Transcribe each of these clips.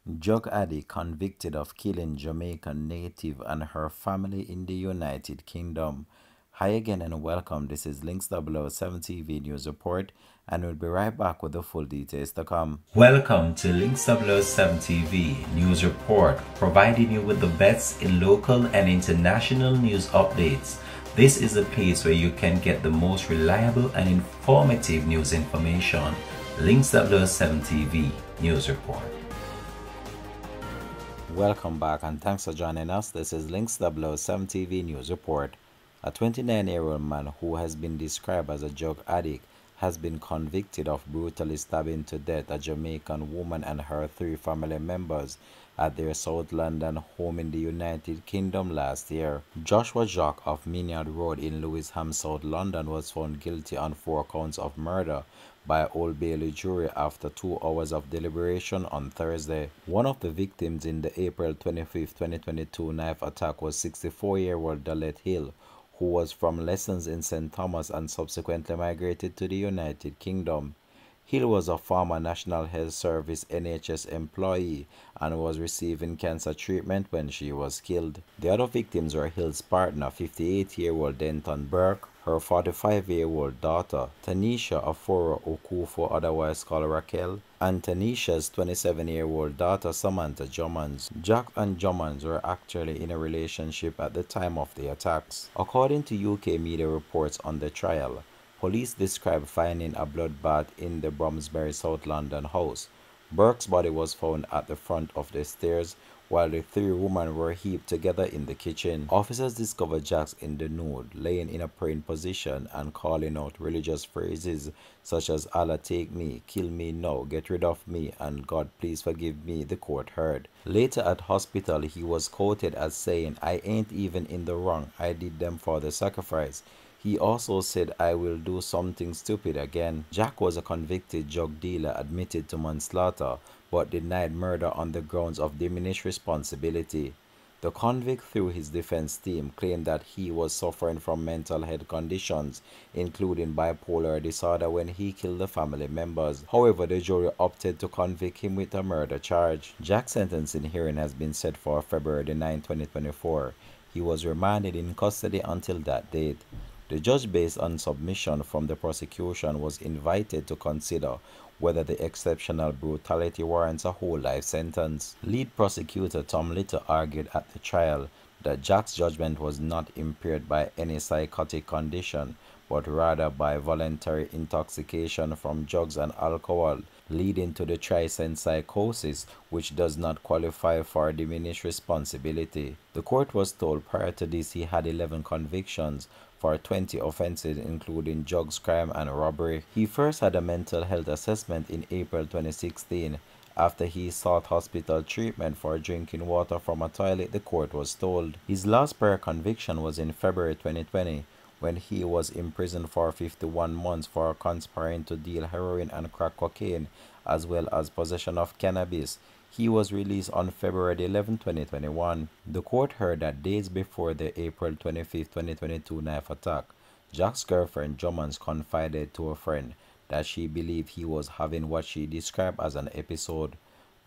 Drug addict convicted of killing Jamaican native and her family in the United Kingdom. Hi again and welcome. This is Links 007 TV News Report, and we'll be right back with the full details to come. Welcome to Links 007 TV News Report, providing you with the best in local and international news updates. This is a place where you can get the most reliable and informative news information. Links 007 TV News Report. Welcome back and thanks for joining us. This is Links 007 TV News Report. A 29-year-old man who has been described as a drug addict has been convicted of brutally stabbing to death a Jamaican woman and her 3 family members at their South London home in the United Kingdom last year. Joshua Jacques of Minyard Road in Lewisham, South London was found guilty on 4 counts of murder by Old Bailey jury after 2 hours of deliberation on Thursday. One of the victims in the April 25, 2022 knife attack was 64-year-old Dailey Hill, who was from Lessons in St. Thomas and subsequently migrated to the United Kingdom. Hill was a former National Health Service NHS employee and was receiving cancer treatment when she was killed. The other victims were Hill's partner, 58-year-old Denton Burke, her 45-year-old daughter, Tanisha Aforo Okufo, otherwise called Raquel, and Tanisha's 27-year-old daughter, Samantha Jommans. Jack and Jommans were actually in a relationship at the time of the attacks. According to UK media reports on the trial, police described finding a bloodbath in the Bromsbury, South London house. Burke's body was found at the front of the stairs, while the 3 women were heaped together in the kitchen. Officers discovered Jacks in the nude, laying in a praying position and calling out religious phrases such as "Allah take me, kill me now, get rid of me, and God please forgive me," the court heard. Later at hospital, he was quoted as saying, "I ain't even in the wrong, I did them for the sacrifice." He also said, "I will do something stupid again." Jack was a convicted drug dealer admitted to manslaughter, but denied murder on the grounds of diminished responsibility. The convict, through his defense team, claimed that he was suffering from mental health conditions, including bipolar disorder, when he killed the family members. However, the jury opted to convict him with a murder charge. Jack's sentencing hearing has been set for February 9, 2024. He was remanded in custody until that date. The judge, based on submission from the prosecution, was invited to consider whether the exceptional brutality warrants a whole life sentence. Lead prosecutor Tom Little argued at the trial that Jack's judgment was not impaired by any psychotic condition, but rather by voluntary intoxication from drugs and alcohol, leading to the trisense psychosis, which does not qualify for diminished responsibility. The court was told prior to this he had 11 convictions for 20 offenses, including drugs, crime, and robbery. He first had a mental health assessment in April 2016 after he sought hospital treatment for drinking water from a toilet, the court was told. His last prior conviction was in February 2020, when he was imprisoned for 51 months for conspiring to deal heroin and crack cocaine, as well as possession of cannabis. He was released on February 11, 2021. The court heard that days before the April 25, 2022 knife attack, Jack's girlfriend Jommans confided to a friend that she believed he was having what she described as an episode.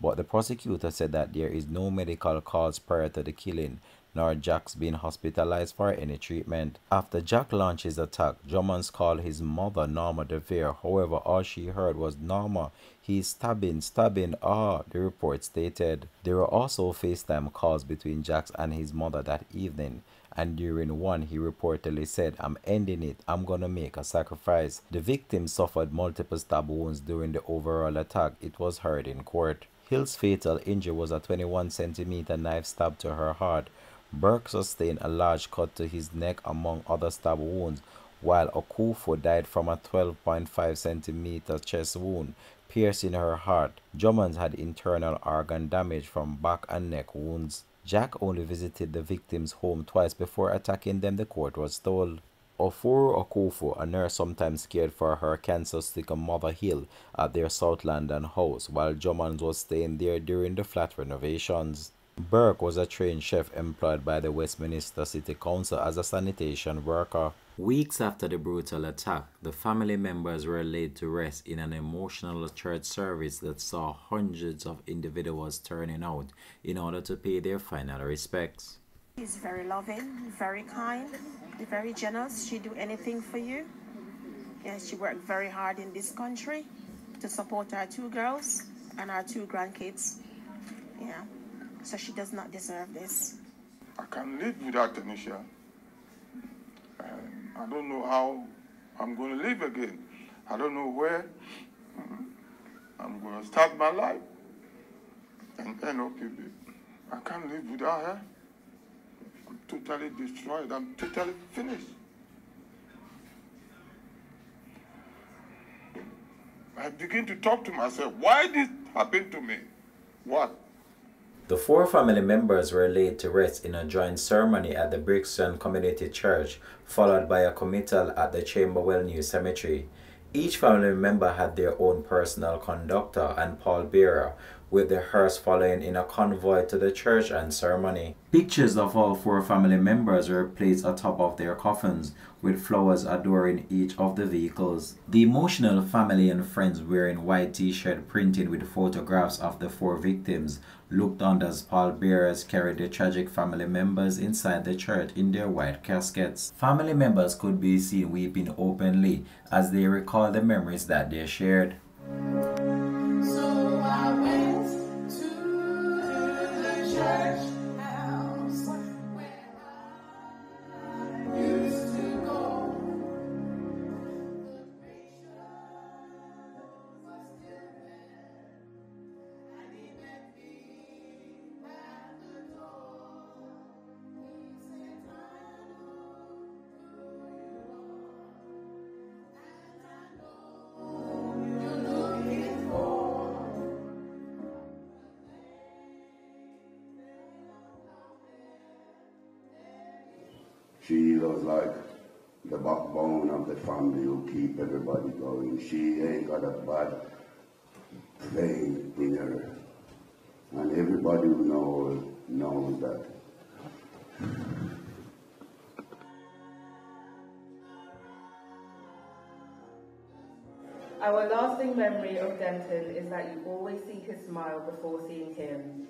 But the prosecutor said that there is no medical cause prior to the killing, nor Jack's being hospitalized for any treatment. After Jack launched his attack, Jommans called his mother Norma DeVere. However, all she heard was, "Norma, he's stabbing, the report stated. There were also FaceTime calls between Jack and his mother that evening, and during one he reportedly said, "I'm ending it, I'm gonna make a sacrifice." The victim suffered multiple stab wounds during the overall attack, it was heard in court. Hill's fatal injury was a 21-centimeter knife stab to her heart. Burke sustained a large cut to his neck among other stab wounds, while Okufo died from a 12.5-centimeter chest wound piercing her heart. Jommans had internal organ damage from back and neck wounds. Jack only visited the victim's home twice before attacking them, the court was told. Ofuru Okufo, a nurse sometimes cared for her cancer-stricken mother Hill at their South London house, while Jommans was staying there during the flat renovations. Burke was a trained chef employed by the Westminster City Council as a sanitation worker. Weeks after the brutal attack, the family members were laid to rest in an emotional church service that saw hundreds of individuals turning out in order to pay their final respects. She's very loving, very kind, very generous. She'd do anything for you. Yeah, she worked very hard in this country to support our 2 girls and our 2 grandkids. Yeah, so she does not deserve this. I can live without Tanisha. I don't know how I'm going to live again. I don't know where I'm going to start my life. And people, I can't live without her. I'm totally destroyed. I'm totally finished. I begin to talk to myself, why this happened to me? What? The 4 family members were laid to rest in a joint ceremony at the Brixton Community Church, followed by a committal at the Camberwell New Cemetery. Each family member had their own personal conductor and pallbearer, with the hearse following in a convoy to the church and ceremony. Pictures of all 4 family members were placed atop of their coffins, with flowers adoring each of the vehicles. The emotional family and friends wearing white t-shirt printed with photographs of the 4 victims looked on as pallbearers carried the tragic family members inside the church in their white caskets. Family members could be seen weeping openly as they recall the memories that they shared. So I went to the church house where I used to go. The preacher was still there, and he met me at the door. He said, I know who you are, and I know you're looking for. She was like the backbone of the family who keep everybody going. She ain't got a bad thing in her. And everybody who knows that. Our lasting memory of Denton is that you always see his smile before seeing him.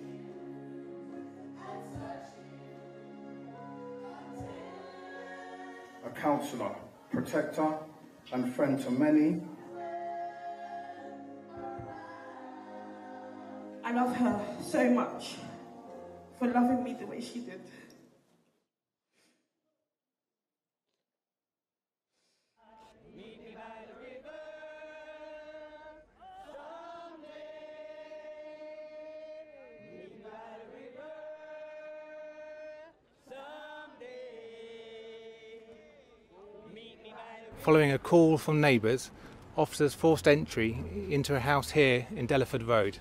A counsellor, protector, and friend to many. I love her so much for loving me the way she did. Following a call from neighbours, officers forced entry into a house here in Delaford Road.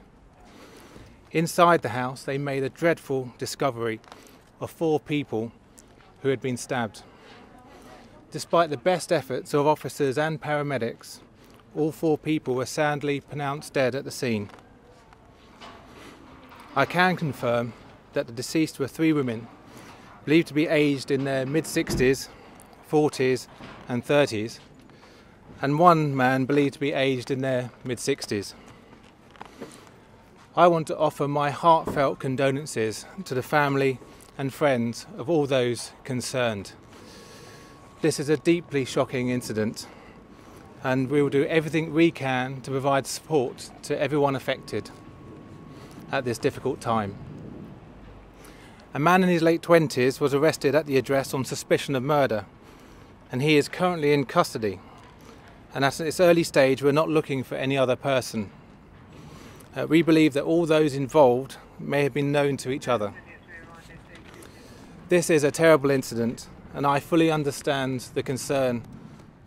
Inside the house they made a dreadful discovery of 4 people who had been stabbed. Despite the best efforts of officers and paramedics, all 4 people were sadly pronounced dead at the scene. I can confirm that the deceased were 3 women, believed to be aged in their mid-60s, 40s and 30s, and 1 man believed to be aged in their mid-60s. I want to offer my heartfelt condolences to the family and friends of all those concerned. This is a deeply shocking incident, and we will do everything we can to provide support to everyone affected at this difficult time. A man in his late 20s was arrested at the address on suspicion of murder, and he is currently in custody. And at this early stage, we're not looking for any other person. We believe that all those involved may have been known to each other. This is a terrible incident, and I fully understand the concern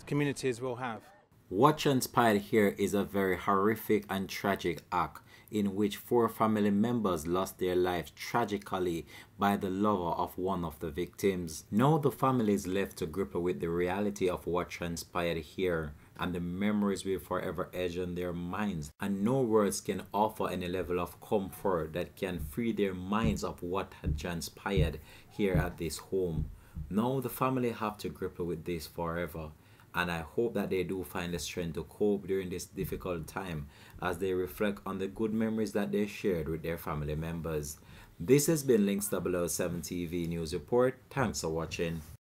communities will have. What transpired here is a very horrific and tragic act in which 4 family members lost their lives tragically by the lover of one of the victims. Now the family is left to grapple with the reality of what transpired here, and the memories will forever etch on their minds, and no words can offer any level of comfort that can free their minds of what had transpired here at this home. Now the family have to grapple with this forever, and I hope that they do find the strength to cope during this difficult time as they reflect on the good memories that they shared with their family members. This has been Links 007 TV News Report. Thanks for watching.